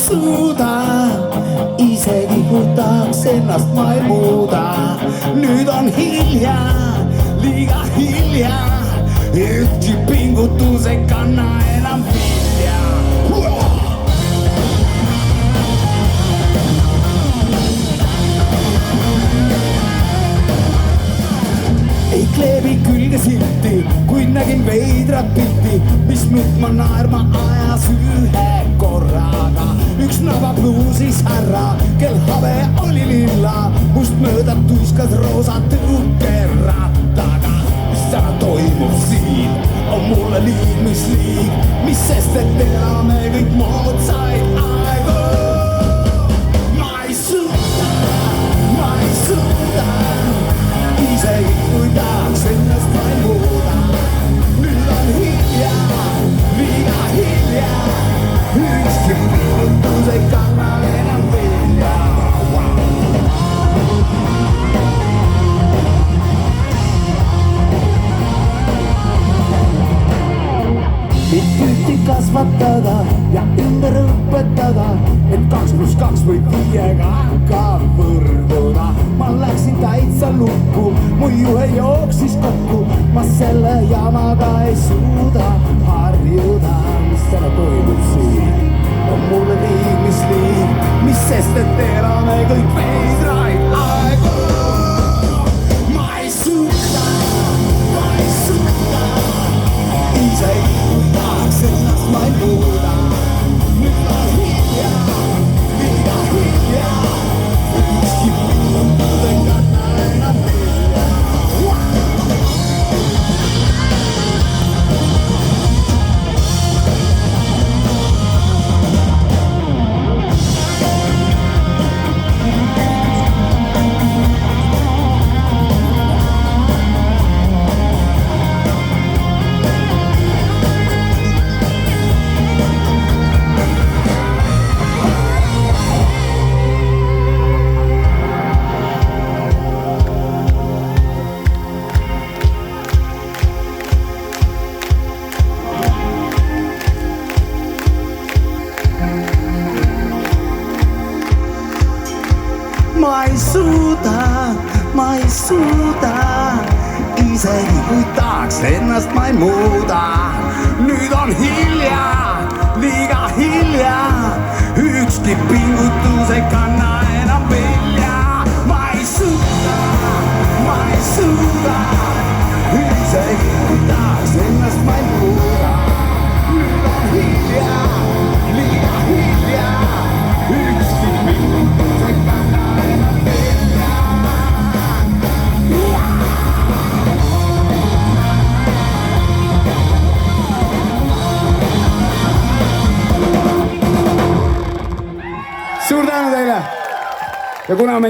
suuda, isegi kui tahaks ennast ma ei muuda. Nüüd on hilja, liiga hilja, ükski pingutus ei kanna enam vilja. Ei kleebi külge silti, kuid nägin veidrat pilti, mis nutma naerma ajas ühe korraga. Üks nava bluusis härra, kel habe oli lilla, must mööda tuiskas roosa tõukerattaga. Mis täna toimub siin, on mulle liig, mis sest, et elame kõik moodsaid aegu. Ma ei suuda, isegi kui tahaks ennast ma ei muuda. Nüüd on hilja, liiga hilja, ükski pingutus ei kanna enam vilja. Mind püüti kasvatada ja ümber õpetada, et 2+2 võib 5-ga ka võrduda. Ma läksin täitsa lukku, mu juhe jooksis kokku, ma selle jamaga ei suuda harjuda. Mis täna toimub siin, on mulle liig, mis sest, et elame kõik veidraid aegu. Ma ei suuda, isegi kui tahaks ennast ma ei muuda. Nüüd on hilja, liiga hilja, ükski pingutus ei kanna enam vilja. Ma ei suuda, isegi kui tahaks ennast ma ei muuda. Nüüd on hilja, liiga hilja, ükski pingutus ei kanna enam vilja. Ma ei suuda, isegi kui tahaks ennast ma ei muuda. Nüüd on hilja, liiga hilja, ükski pingutus ei kanna enam vilja. Suur tänu teile ja kuna me